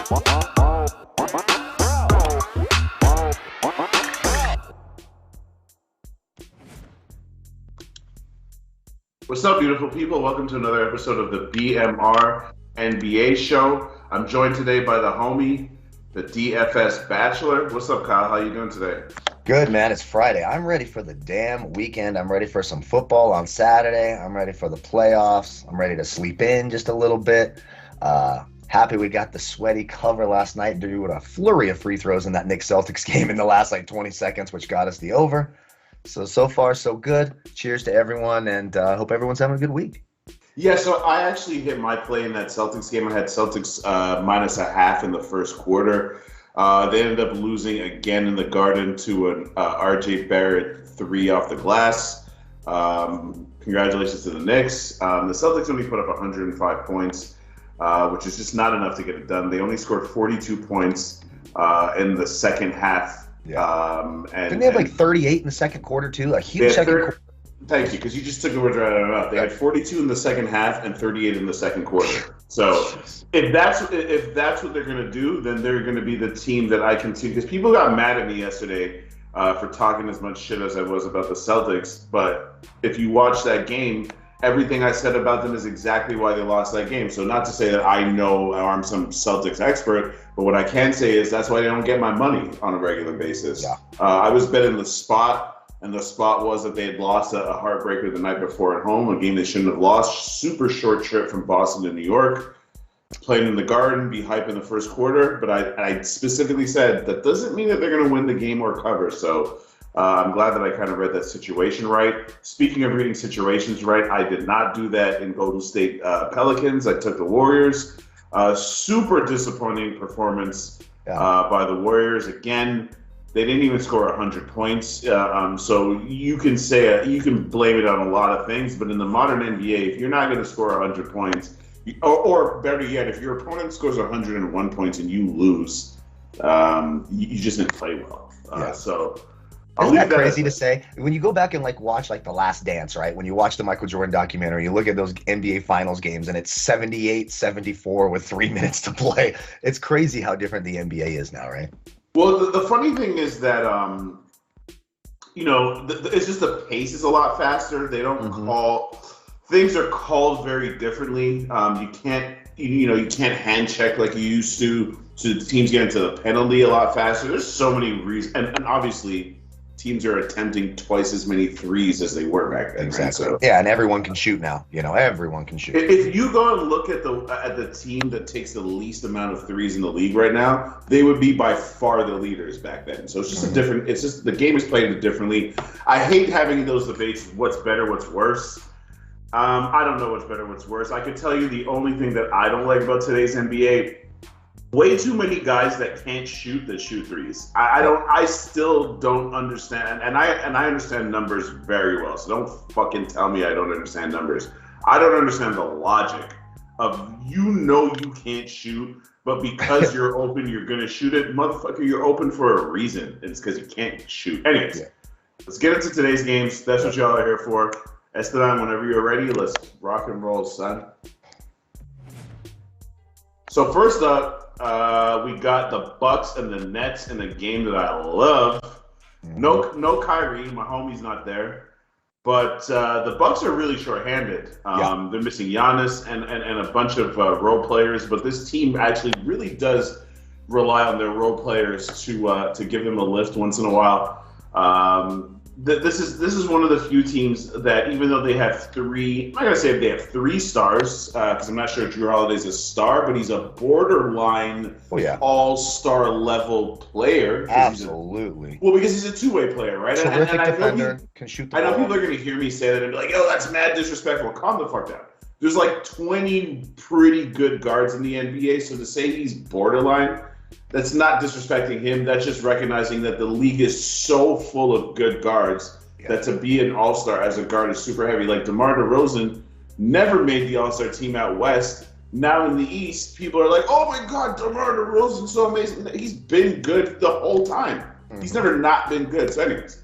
What's up, beautiful people? Welcome to another episode of the BMR NBA show. I'm joined today by the homie, the DFS Bachelor. What's up, Kyle? How you doing today? Good, man. It's Friday. I'm ready for the damn weekend. I'm ready for some football on Saturday. I'm ready for the playoffs. I'm ready to sleep in just a little bit. Happy we got the sweaty cover last night due to a flurry of free throws in that Knicks Celtics game in the last 20 seconds, which got us the over. So far, so good. Cheers to everyone, and hope everyone's having a good week. Yeah, so I actually hit my play in that Celtics game. I had Celtics minus a half in the first quarter. They ended up losing again in the Garden to an RJ Barrett 3 off the glass. Congratulations to the Knicks. The Celtics only put up 105 points, which is just not enough to get it done. They only scored 42 points in the second half. Yeah. Didn't they have 38 in the second quarter too? A huge second quarter. Thank you, because you just took the words right out of my mouth. They had 42 in the second half and 38 in the second quarter. So if that's what they're going to do, then they're going to be the team that I can see. Because people got mad at me yesterday for talking as much shit as I was about the Celtics. But if you watch that game, everything I said about them is exactly why they lost that game. So not to say that I know or I'm some Celtics expert, but what I can say is that's why they don't get my money on a regular basis. Yeah. I was betting the spot, and the spot was that they had lost a heartbreaker the night before at home, a game they shouldn't have lost. Super short trip from Boston to New York. Playing in the Garden, be hype in the first quarter. But I specifically said that doesn't mean that they're going to win the game or cover. So I'm glad that I kind of read that situation right. Speaking of reading situations right, I did not do that in Golden State Pelicans. I took the Warriors. Super disappointing performance by the Warriors. Again, they didn't even score 100 points. So you can say you can blame it on a lot of things. But in the modern NBA, if you're not going to score 100 points, or better yet, if your opponent scores 101 points and you lose, you just didn't play well. So. Isn't that crazy to say? When you go back and watch The Last Dance, right? When you watch the Michael Jordan documentary, you look at those NBA Finals games and it's 78-74 with 3 minutes to play. It's crazy how different the NBA is now, right? Well, the funny thing is that it's just the pace is a lot faster. They don't call things are called very differently. You can't hand check like you used to. So the teams get into the penalty a lot faster. There's so many reasons, and obviously. Teams are attempting twice as many threes as they were back then. Exactly. Right? So, yeah, and everyone can shoot now. Everyone can shoot. If you go and look at the team that takes the least amount of threes in the league right now, they would be by far the leaders back then. So it's just it's just the game is played differently. I hate having those debates. What's better? What's worse? I don't know what's better. What's worse? I could tell you the only thing that I don't like about today's NBA. Way too many guys that can't shoot that shoot threes. I still don't understand, and I understand numbers very well. So don't fucking tell me I don't understand numbers. I don't understand the logic of you can't shoot, but because you're open, you're gonna shoot it, motherfucker. You're open for a reason. It's because you can't shoot. Anyways, let's get into today's games. That's what y'all are here for. Esteban, whenever you're ready, let's rock and roll, son. So first up. We got the Bucks and the Nets in a game that I love. No Kyrie, my homie's not there. But the Bucks are really short-handed. They're missing Giannis and a bunch of role players. But this team actually really does rely on their role players to give them a lift once in a while. This is one of the few teams that, even though they have three, I'm not gonna say if they have 3 stars, because I'm not sure Drew Holiday's a star, but he's a borderline all-star level player. Absolutely. Because he's a two-way player, right? Terrific defender, can shoot the ball. I know people are gonna hear me say that and be like, "Yo, that's mad disrespectful." Calm the fuck down. There's 20 pretty good guards in the NBA, so to say he's borderline. That's not disrespecting him. That's just recognizing that the league is so full of good guards that to be an all-star as a guard is super heavy. Like DeMar DeRozan never made the all-star team out west. Now in the East, people are like, "Oh my God, DeMar DeRozan's so amazing." He's been good the whole time. He's never not been good. So anyways,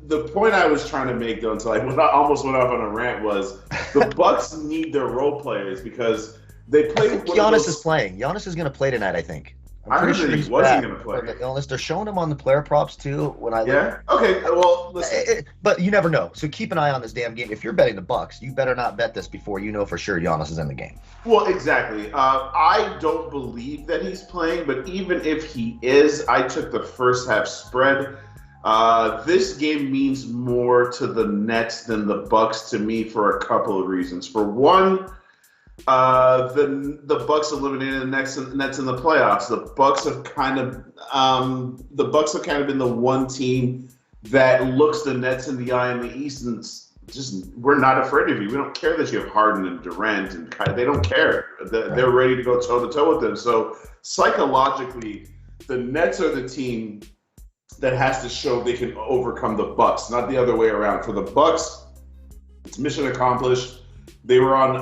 the point I was trying to make, though, until I almost went off on a rant, was the Bucks need their role players because They I played think one of Giannis is those. playing. Giannis is going to play tonight, I think. I'm I pretty heard sure that he's he wasn't back going to for play. the illness. They're showing him on the player props, too, when I look. Yeah. Okay. Well, listen. But you never know. So keep an eye on this damn game. If you're betting the Bucks, you better not bet this before you know for sure Giannis is in the game. Well, exactly. I don't believe that he's playing, but even if he is, I took the first half spread. This game means more to the Nets than the Bucks to me for a couple of reasons. For one, the Bucks eliminated the Nets in the playoffs. The Bucks have kind of been the one team that looks the Nets in the eye in the East and just, we're not afraid of you. We don't care that you have Harden and Durant and they don't care. They're ready to go toe to toe with them. So psychologically, the Nets are the team that has to show they can overcome the Bucks, not the other way around. For the Bucks, it's mission accomplished. They were on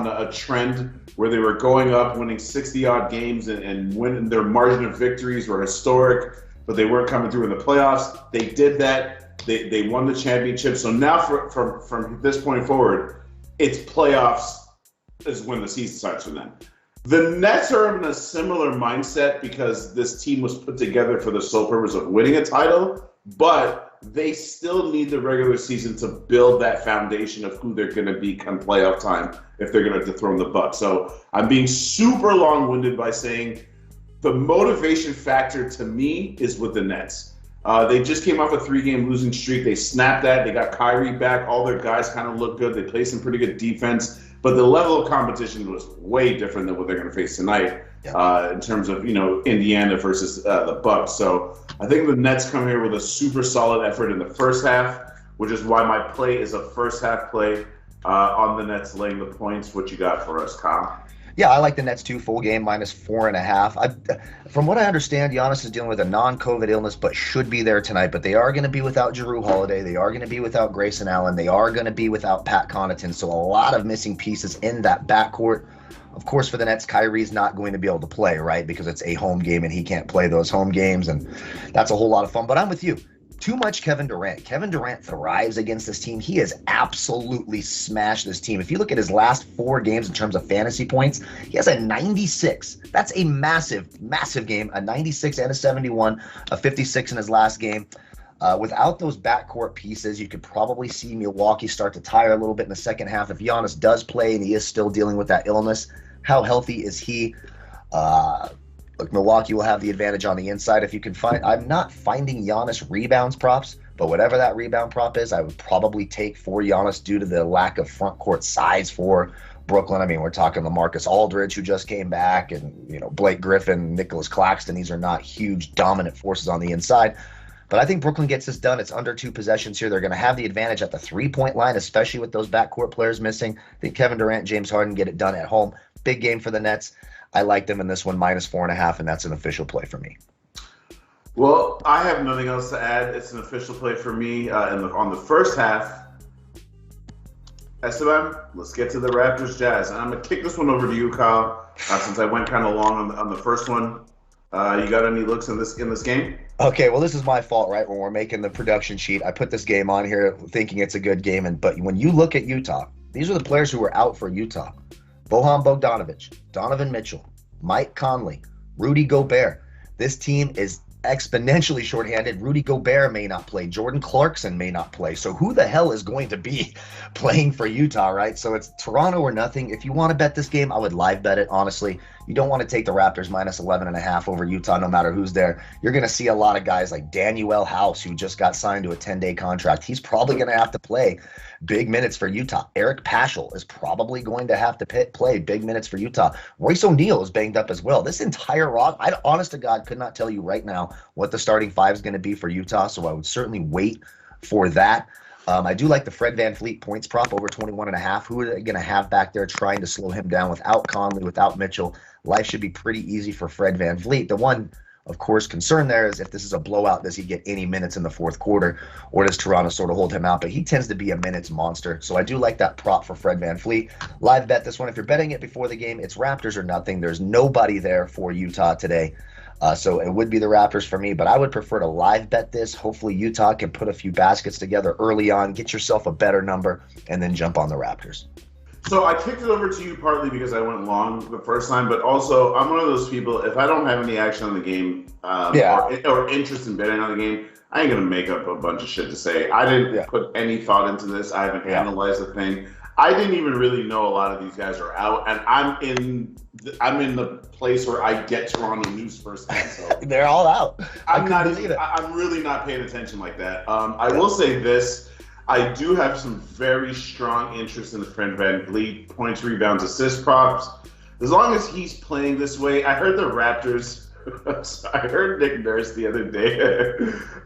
a trend where they were going up, winning 60-odd games, and winning. Their margin of victories were historic, but they weren't coming through in the playoffs. They did that. They won the championship. So now from this point forward, it's playoffs is when the season starts for them. The Nets are in a similar mindset because this team was put together for the sole purpose of winning a title, but they still need the regular season to build that foundation of who they're going to be come playoff time if they're going to dethrone the Bucks. So I'm being super long-winded by saying the motivation factor to me is with the Nets. They just came off a 3-game losing streak. They snapped that. They got Kyrie back. All their guys kind of look good. They played some pretty good defense. But the level of competition was way different than what they're going to face tonight in terms of, Indiana versus the Bucks. So I think the Nets come here with a super solid effort in the first half, which is why my play is a first half play on the Nets laying the points. What you got for us, Kyle? Yeah, I like the Nets too. Full game -4.5. From what I understand, Giannis is dealing with a non-COVID illness, but should be there tonight. But they are going to be without Jrue Holiday. They are going to be without Grayson Allen. They are going to be without Pat Connaughton. So a lot of missing pieces in that backcourt. Of course, for the Nets, Kyrie's not going to be able to play, right? Because it's a home game and he can't play those home games. And that's a whole lot of fun. But I'm with you. Too much Kevin Durant. Kevin Durant thrives against this team. He has absolutely smashed this team. If you look at his last 4 games in terms of fantasy points, he has a 96. That's a massive, massive game. A 96 and a 71, a 56 in his last game. Without those backcourt pieces, you could probably see Milwaukee start to tire a little bit in the second half. If Giannis does play and he is still dealing with that illness, how healthy is he? Look, Milwaukee will have the advantage on the inside. If you can find, I'm not finding Giannis rebounds props, but whatever that rebound prop is, I would probably take for Giannis due to the lack of front court size for Brooklyn. I mean, we're talking LaMarcus Aldridge, who just came back, and Blake Griffin, Nicholas Claxton. These are not huge dominant forces on the inside. But I think Brooklyn gets this done. It's under 2 possessions here. They're going to have the advantage at the 3-point line, especially with those backcourt players missing. I think Kevin Durant, James Harden get it done at home. Big game for the Nets. I like them in this one, -4.5, and that's an official play for me. Well, I have nothing else to add. It's an official play for me on the first half. Esteban, let's get to the Raptors Jazz. And I'm going to kick this one over to you, Kyle, since I went kind of long on the first one. You got any looks in this game? Okay, well, this is my fault, right? When we're making the production sheet, I put this game on here thinking it's a good game. But when you look at Utah, these are the players who were out for Utah. Bojan Bogdanovic, Donovan Mitchell, Mike Conley, Rudy Gobert. This team is exponentially shorthanded. Rudy Gobert may not play. Jordan Clarkson may not play. So who the hell is going to be playing for Utah, right? So it's Toronto or nothing. If you want to bet this game, I would live bet it, honestly. You don't want to take the Raptors -11.5 over Utah, no matter who's there. You're going to see a lot of guys like Danuel House, who just got signed to a 10-day contract. He's probably going to have to play big minutes for Utah. Eric Paschall is probably going to have to play big minutes for Utah. Royce O'Neal is banged up as well. This entire rock, I honest to God could not tell you right now what the starting 5 is going to be for Utah, so I would certainly wait for that. I do like the Fred VanVleet points prop over 21.5. Who are they going to have back there trying to slow him down without Conley, without Mitchell? Life should be pretty easy for Fred VanVleet. The one, of course, concern there is if this is a blowout, does he get any minutes in the fourth quarter, or does Toronto sort of hold him out? But he tends to be a minutes monster, so I do like that prop for Fred VanVleet. Live bet this one. If you're betting it before the game, it's Raptors or nothing. There's nobody there for Utah today. So it would be the Raptors for me, but I would prefer to live bet this. Hopefully Utah can put a few baskets together early on, get yourself a better number, and then jump on the Raptors. So I kicked it over to you partly because I went long the first time, but also I'm one of those people. If I don't have any action on the game or interest in betting on the game, I ain't gonna make up a bunch of shit to say. I didn't put any thought into this. I haven't analyzed the thing. I didn't even really know a lot of these guys are out, and I'm in the place where I get Toronto news firsthand. So they're all out. I'm really not paying attention like that. I will say this. I do have some very strong interest in the Fred VanVleet points, rebounds, assist props. As long as he's playing this way, I heard the Raptors. I heard Nick Nurse the other day.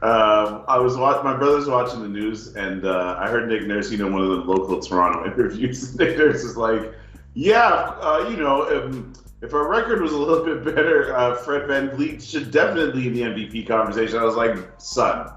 My brother's watching the news, and I heard Nick Nurse, one of the local Toronto interviews. Nick Nurse is like, if our record was a little bit better, Fred VanVleet should definitely be in the MVP conversation. I was like, son.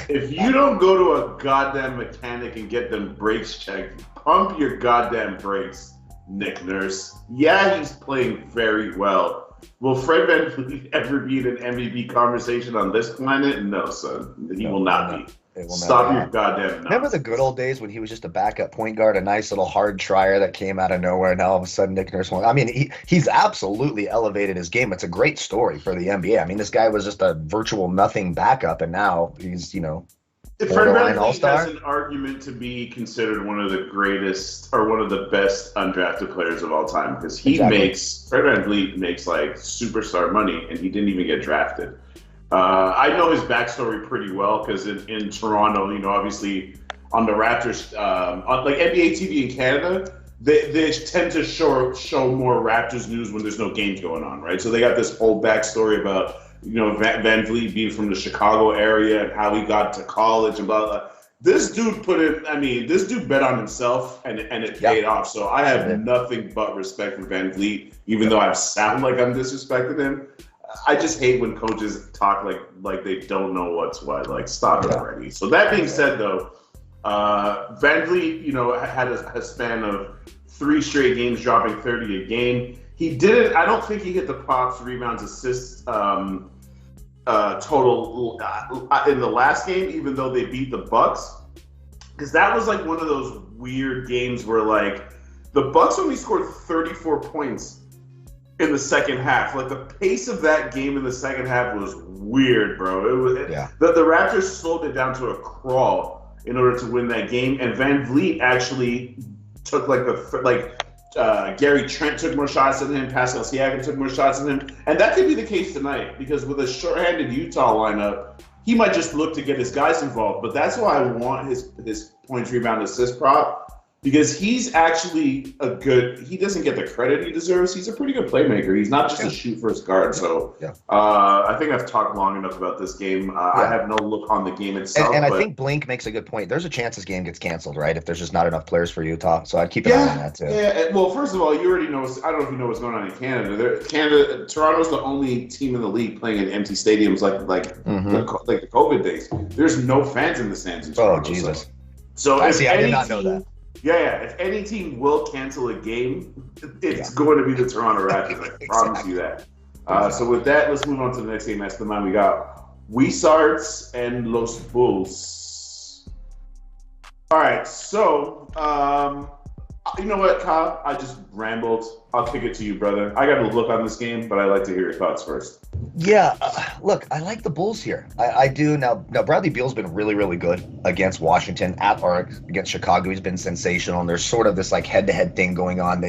If you don't go to a goddamn mechanic and get them brakes checked, pump your goddamn brakes, Nick Nurse. Yeah, he's playing very well. Will Fred VanVleet ever be in an MVP conversation on this planet? No, son. He will not be. Stop your goddamn nonsense. Remember the good old days when he was just a backup point guard, a nice little hard trier that came out of nowhere, and now all of a sudden Nick Nurse won. I mean, he's absolutely elevated his game. It's a great story for the NBA. I mean, this guy was just a virtual nothing backup, and now he's, Fred VanVleet has an argument to be considered one of the greatest or one of the best undrafted players of all time because Fred VanVleet makes like superstar money, and he didn't even get drafted. I know his backstory pretty well because in Toronto, obviously on the Raptors, on like NBA TV in Canada, they tend to show more Raptors news when there's no games going on, right? So they got this whole backstory about VanVleet being from the Chicago area and how he got to college and blah blah. This dude this dude bet on himself and it paid off. So I have nothing but respect for VanVleet, even though I sound like I'm disrespecting him. I just hate when coaches talk like they don't know what's what. Like, stop it already. So that being said, though, VanVleet, had a span of 3 straight games dropping 30 a game. He didn't. I don't think he hit the props, rebounds, assists total in the last game, even though they beat the Bucks, because that was like one of those weird games where like the Bucks only scored 34 points in the second half. Like the pace of that game in the second half was weird, bro. The Raptors slowed it down to a crawl in order to win that game, and VanVleet actually took Gary Trent took more shots than him, Pascal Siakam took more shots than him, and that could be the case tonight because with a shorthanded Utah lineup, he might just look to get his guys involved. But that's why I want his points, rebound, assist prop. Because he's actually he doesn't get the credit he deserves. He's a pretty good playmaker. He's not just a shoot first guard. So I think I've talked long enough about this game. I have no look on the game itself. And I think Blink makes a good point. There's a chance this game gets canceled, right? If there's just not enough players for Utah. So I'd keep an eye on that too. Yeah. Well, first of all, you already know. I don't know if you know what's going on in Canada. Toronto's the only team in the league playing in empty stadiums like the COVID days. There's no fans in the stands in Toronto. Oh, Jesus. So I did not know that. Yeah. If any team will cancel a game, it's going to be the Toronto Raptors. I promise you that. So with that, let's move on to the next game. That's the man we got. Wizards and Los Bulls. All right. So, you know what, Kyle? I just rambled. I'll kick it to you, brother. I got a look on this game, but I'd like to hear your thoughts first. Yeah, look, I like the Bulls here. I do. Now, Bradley Beal's been really, really good against Washington or against Chicago. He's been sensational, and there's sort of this like head-to-head thing going on.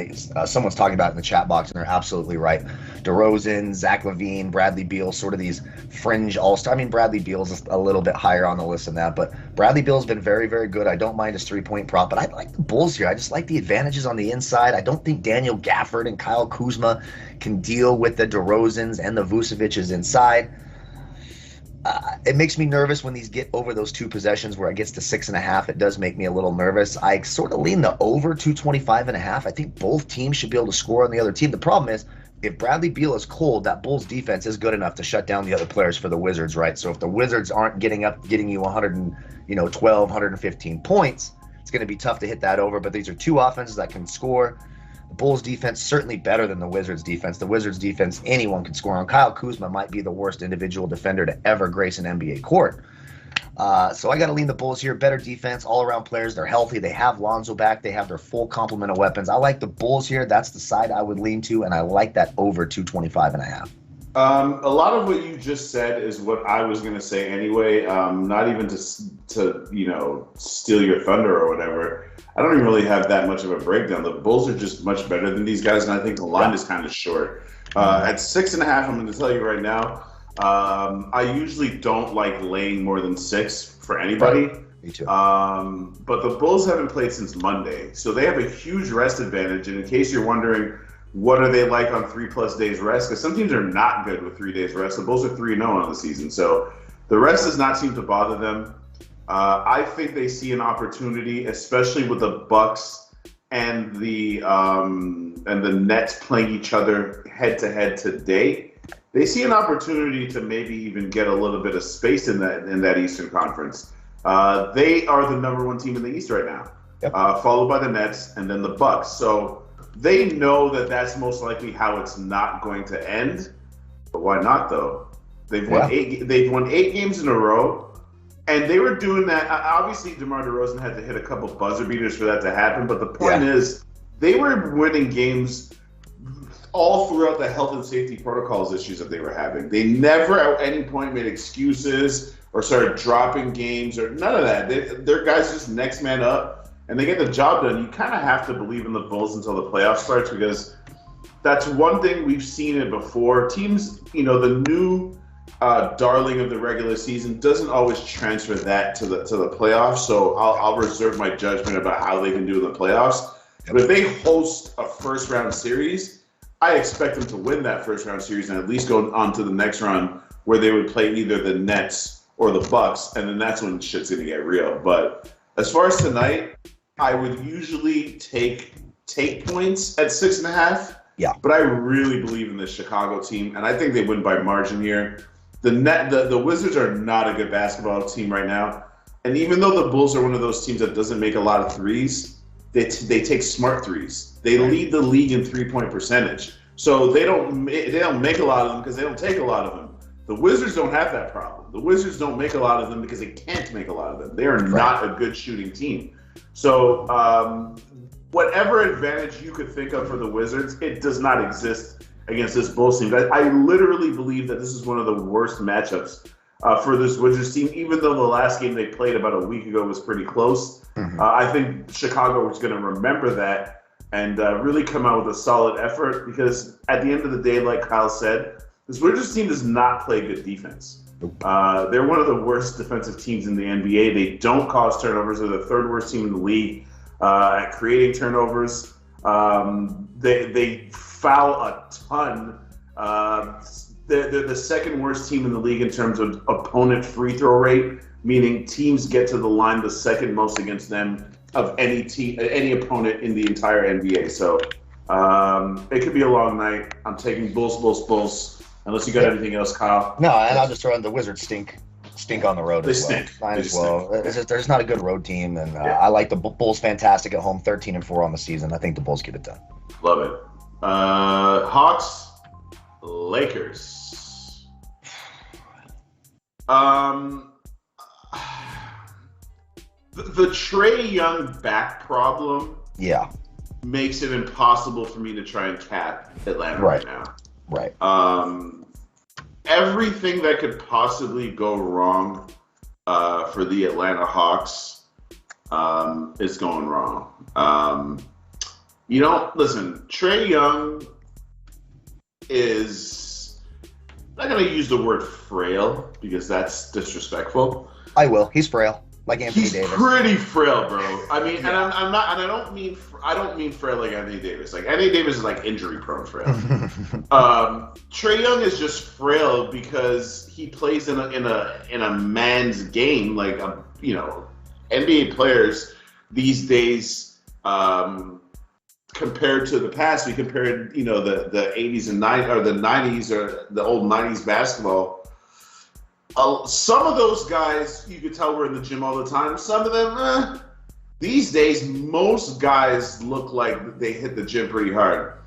Someone's talking about it in the chat box, and they're absolutely right. DeRozan, Zach LaVine, Bradley Beal, sort of these fringe all-star. I mean, Bradley Beal's a little bit higher on the list than that, but Bradley Beal's been very, very good. I don't mind his three-point prop, but I like the Bulls here. I just like the advantages on the inside. I don't think Daniel Gafford and Kyle Kuzma can deal with the DeRozans and the Vucevic's inside. It makes me nervous when these get over those 2 possessions where it gets to 6.5. It does make me a little nervous. I sort of lean the over 225.5. I think both teams should be able to score on the other team. The problem is, if Bradley Beal is cold, that Bulls defense is good enough to shut down the other players for the Wizards, right? So if the Wizards aren't getting you 112, 115 points, it's going to be tough to hit that over. But these are 2 offenses that can score. The Bulls defense certainly better than the Wizards defense. The Wizards defense, anyone can score on. Kyle Kuzma might be the worst individual defender to ever grace an NBA court. So I got to lean the Bulls here. Better defense, all-around players. They're healthy. They have Lonzo back. They have their full complement of weapons. I like the Bulls here. That's the side I would lean to, and I like that over 225.5. A lot of what you just said is what I was going to say anyway. Not even to steal your thunder or whatever. I don't even really have that much of a breakdown. The Bulls are just much better than these guys, and I think the line is kind of short. At 6.5, I'm going to tell you right now. I usually don't like laying more than 6 for anybody. Right. Me too. But the Bulls haven't played since Monday, so they have a huge rest advantage. And in case you're wondering, what are they like on 3+ days rest? Because some teams are not good with 3 days rest. The Bulls are 3-0 on the season, so the rest does not seem to bother them. I think they see an opportunity, especially with the Bucks and the Nets playing each other head to head today. They see an opportunity to maybe even get a little bit of space in that Eastern Conference. They are the number 1 team in the East right now, followed by the Nets and then the Bucks. So they know that that's most likely how it's not going to end. But why not, though? They've won 8 games in a row, and they were doing that. Obviously, DeMar DeRozan had to hit a couple buzzer beaters for that to happen. But the point is, they were winning games all throughout the health and safety protocols issues that they were having. They never at any point made excuses or started dropping games or none of that. Their guys just next man up, and they get the job done. You kind of have to believe in the Bulls until the playoffs starts, because that's one thing we've seen it before. Teams, the new darling of the regular season doesn't always transfer that to the playoffs. So I'll reserve my judgment about how they can do in the playoffs. But if they host a first round series, I expect them to win that first round series and at least go on to the next round, where they would play either the Nets or the Bucks, and then that's when shit's gonna get real. But as far as tonight, I would usually take points at 6.5. Yeah. But I really believe in the Chicago team, and I think they win by margin here. The Wizards are not a good basketball team right now, and even though the Bulls are one of those teams that doesn't make a lot of threes, they take smart threes. They lead the league in 3-point percentage, so they don't make a lot of them because they don't take a lot of them. The Wizards don't have that problem. The Wizards don't make a lot of them because they can't make a lot of them. They are not a good shooting team. So whatever advantage you could think of for the Wizards, it does not exist against this Bulls team. I literally believe that this is one of the worst matchups for this Wizards team, even though the last game they played about a week ago was pretty close. Mm-hmm. I think Chicago is going to remember that and really come out with a solid effort, because at the end of the day, like Kyle said, this Wizards team does not play good defense. They're one of the worst defensive teams in the NBA. They don't cause turnovers. They're the 3rd worst team in the league at creating turnovers. They foul a ton. They're the 2nd worst team in the league in terms of opponent free throw rate, meaning teams get to the line the 2nd most against them of any opponent in the entire NBA. So it could be a long night. I'm taking Bulls. Unless you got anything else, Kyle. No, and I'll just throw in the Wizards stink on the road they as well. Stink. Might they as well. Stink. They're just not a good road team, and I like the Bulls fantastic at home, 13-4 on the season. I think the Bulls get it done. Love it. Hawks, Lakers. The Trae Young back problem makes it impossible for me to try and cap Atlanta right now. Right. Everything that could possibly go wrong for the Atlanta Hawks is going wrong. Listen, Trae Young is, I'm not going to use the word frail because that's disrespectful. I will. He's frail. Like Anthony Davis. He's pretty frail, bro. I mean, and I'm not, and I don't mean frail like Anthony Davis. Like Anthony Davis is like injury prone frail. Trae Young is just frail because he plays in a man's game. Like NBA players these days, compared to the past, we compared the 80s and 90s or the 90s or the old 90s basketball. Some of those guys, you could tell were in the gym all the time. Some of them, these days, most guys look like they hit the gym pretty hard.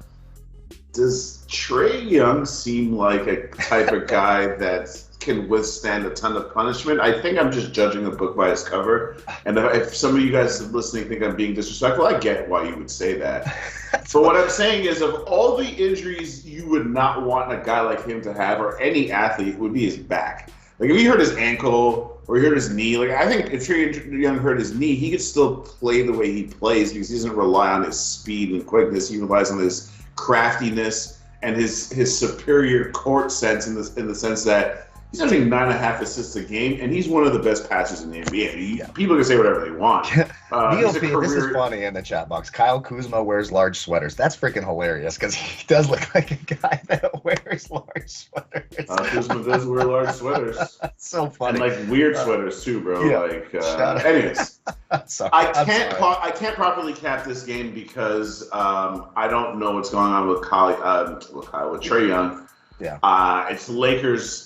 Does Trae Young seem like a type of guy that can withstand a ton of punishment. I think I'm just judging a book by its cover. And if some of you guys listening think I'm being disrespectful, I get why you would say that. But what I'm saying is, of all the injuries you would not want a guy like him to have, or any athlete, would be his back. Like, if he hurt his ankle or he hurt his knee, like, I think if Trae Young hurt his knee, he could still play the way he plays because he doesn't rely on his speed and quickness. He relies on his craftiness and his superior court sense in the sense that he's averaging 9.5 assists a game, and he's one of the best passers in the NBA. People can say whatever they want. This is funny in the chat box. Kyle Kuzma wears large sweaters. That's freaking hilarious because he does look like a guy that wears large sweaters. Kuzma does wear large sweaters. That's so funny. And like weird sweaters too, bro. Yeah. Anyways, sorry. I can't properly cap this game because I don't know what's going on with Trae Young. Yeah. It's Lakers.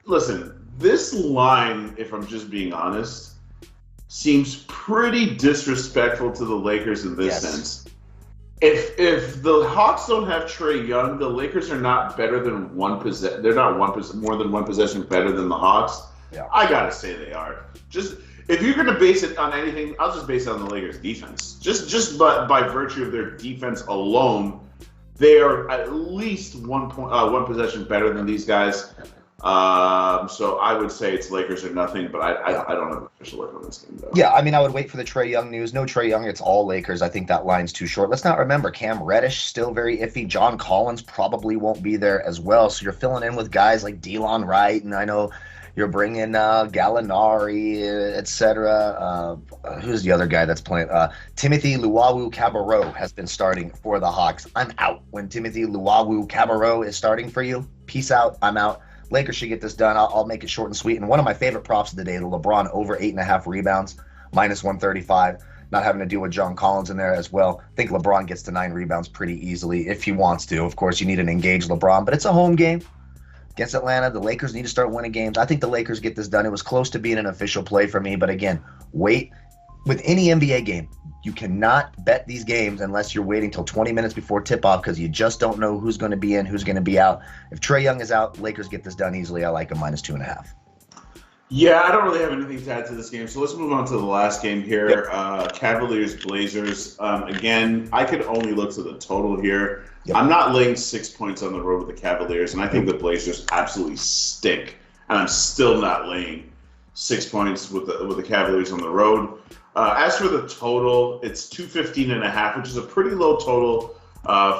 Listen, this line, if I'm just being honest, seems pretty disrespectful to the Lakers in this sense. If the Hawks don't have Trae Young, the Lakers are not better than one possession. They're not more than one possession better than the Hawks. Yeah. I gotta say they are. Just if you're gonna base it on anything, I'll just base it on the Lakers' defense. Just by virtue of their defense alone, they are at least one possession better than these guys. So I would say it's Lakers or nothing, but I don't have official look on this game, though. Yeah, I mean, I would wait for the Trae Young news. No Trae Young, it's all Lakers. I think that line's too short. Let's not remember, Cam Reddish, still very iffy. John Collins probably won't be there as well. So you're filling in with guys like Delon Wright, and I know you're bringing Gallinari, etc. Who's the other guy that's playing? Timothy Luwawu-Cabarrot has been starting for the Hawks. I'm out when Timothy Luwawu-Cabarrot is starting for you. Peace out. I'm out. Lakers should get this done. I'll make it short and sweet. And one of my favorite props of the day, the LeBron over 8.5 rebounds, minus 135. Not having to deal with John Collins in there as well. I think LeBron gets to 9 rebounds pretty easily if he wants to. Of course, you need an engaged LeBron, but it's a home game against Atlanta. The Lakers need to start winning games. I think the Lakers get this done. It was close to being an official play for me, but again, wait. With any NBA game, you cannot bet these games unless you're waiting till 20 minutes before tip-off because you just don't know who's going to be in, who's going to be out. If Trae Young is out, Lakers get this done easily. I like a minus 2.5. Yeah, I don't really have anything to add to this game, so let's move on to the last game here. Yep. Cavaliers-Blazers. Again, I could only look to the total here. Yep. I'm not laying 6 points on the road with the Cavaliers, and I think the Blazers absolutely stink. And I'm still not laying 6 points with the Cavaliers on the road. As for the total, it's 215.5, which is a pretty low total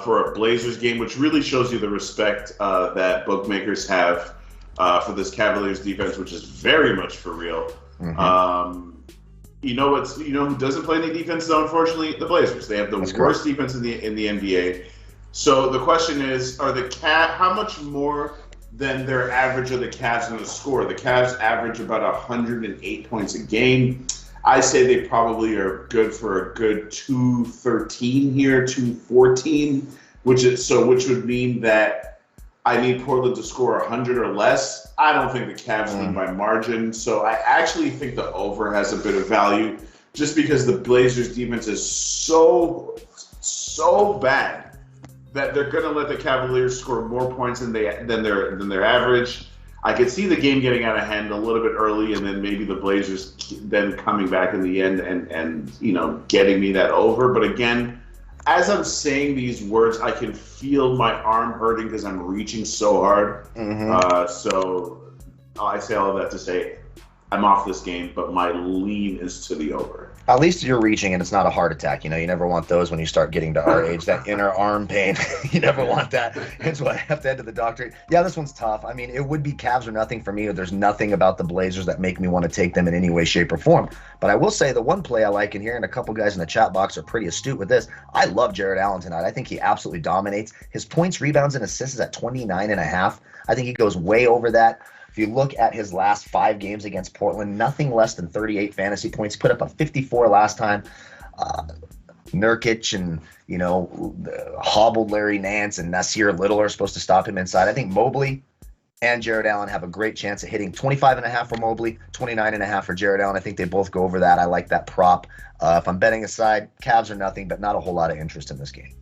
for a Blazers game, which really shows you the respect that bookmakers have for this Cavaliers defense, which is very much for real. Mm-hmm. You know who doesn't play any defense though? Unfortunately, the Blazers. They have the worst defense in the NBA. So the question is, are the Cavs how much more than their average of the Cavs going to score? The Cavs average about 108 points a game. I say they probably are good for a good 213 here, 214, which would mean that I need Portland to score 100 or less. I don't think the Cavs win by margin, so I actually think the over has a bit of value just because the Blazers defense is so bad that they're going to let the Cavaliers score more points than their average. I could see the game getting out of hand a little bit early, and then maybe the Blazers then coming back in the end and getting me that over. But again, as I'm saying these words, I can feel my arm hurting because I'm reaching so hard. Mm-hmm. So I say all of that to say I'm off this game, but my lean is to the over. At least you're reaching and it's not a heart attack. You never want those when you start getting to our age, that inner arm pain. You never want that. Hence why I have to head to the doctor. Yeah, this one's tough. I mean, it would be Cavs or nothing for me. There's nothing about the Blazers that make me want to take them in any way, shape, or form. But I will say the one play I like in here, and a couple guys in the chat box are pretty astute with this, I love Jared Allen tonight. I think he absolutely dominates. His points, rebounds, and assists is at 29.5. I think he goes way over that. If you look at his last 5 games against Portland, nothing less than 38 fantasy points. He put up a 54 last time. Nurkic and, hobbled Larry Nance and Nasir Little are supposed to stop him inside. I think Mobley and Jared Allen have a great chance at hitting 25.5 for Mobley, 29.5 for Jared Allen. I think they both go over that. I like that prop. If I'm betting aside, Cavs are nothing, but not a whole lot of interest in this game.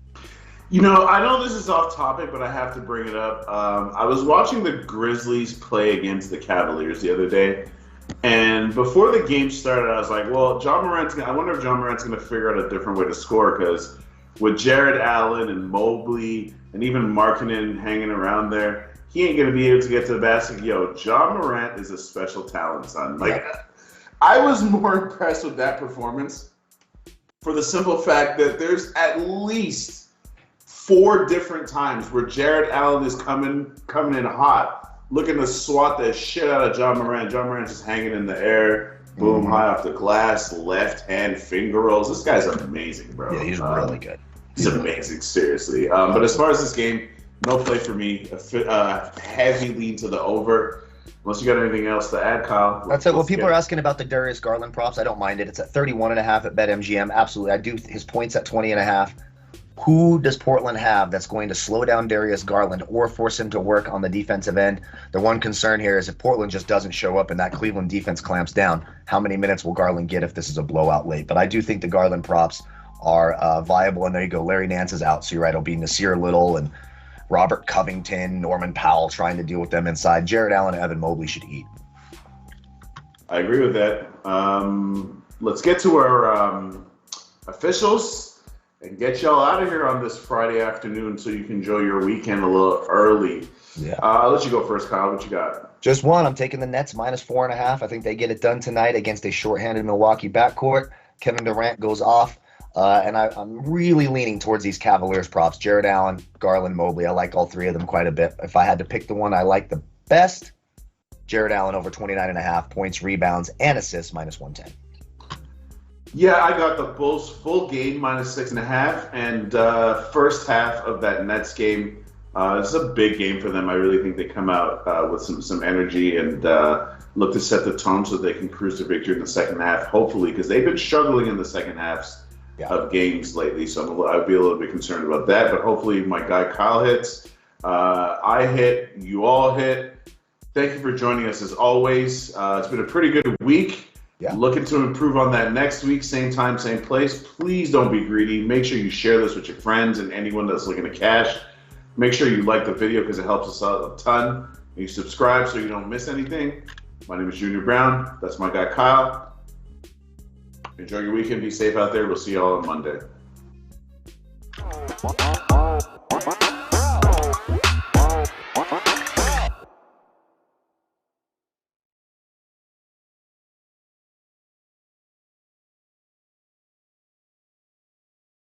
I know this is off topic, but I have to bring it up. I was watching the Grizzlies play against the Cavaliers the other day, and before the game started, I was like, well, I wonder if John Morant's going to figure out a different way to score, because with Jared Allen and Mobley and even Markkanen hanging around there, he ain't going to be able to get to the basket. Yo, John Morant is a special talent, son. I was more impressed with that performance for the simple fact that there's at least 4 different times where Jared Allen is coming in hot, looking to swat the shit out of John Morant. John Morant's just hanging in the air, boom, high off the glass, left hand finger rolls. This guy's amazing, bro. Yeah, he's really good. He's amazing, seriously. But as far as this game, no play for me. A heavy lean to the over. Unless you got anything else to add, Kyle. That's it. Well, people are asking about the Darius Garland props. I don't mind it. It's at 31.5 at BetMGM. Absolutely. I do his points at 20.5. Who does Portland have that's going to slow down Darius Garland or force him to work on the defensive end? The one concern here is if Portland just doesn't show up and that Cleveland defense clamps down, how many minutes will Garland get if this is a blowout late? But I do think the Garland props are viable. And there you go. Larry Nance is out. So you're right. It'll be Nasir Little and Robert Covington, Norman Powell trying to deal with them inside. Jared Allen and Evan Mobley should eat. I agree with that. Let's get to our officials and get y'all out of here on this Friday afternoon so you can enjoy your weekend a little early. Yeah. I'll let you go first, Kyle. What you got? Just one. I'm taking the Nets -4.5. I think they get it done tonight against a shorthanded Milwaukee backcourt. Kevin Durant goes off. And I'm really leaning towards these Cavaliers props. Jared Allen, Garland, Mobley. I like all 3 of them quite a bit. If I had to pick the one I like the best, Jared Allen over 29.5 points, rebounds, and assists -110. Yeah, I got the Bulls full game -6.5, and first half of that Nets game. This is a big game for them. I really think they come out with some energy and look to set the tone so they can cruise to victory in the second half, hopefully, because they've been struggling in the second halves of games lately, so I'd be a little bit concerned about that, but hopefully my guy Kyle hits, I hit, you all hit. Thank you for joining us as always. It's been a pretty good week. Looking to improve on that next week, same time, same place. Please don't be greedy. Make sure you share this with your friends and anyone that's looking to cash. Make sure you like the video because it helps us out a ton. And you subscribe so you don't miss anything. My name is Junior Browne. That's my guy Kyle. Enjoy your weekend. Be safe out there. We'll see you all on Monday.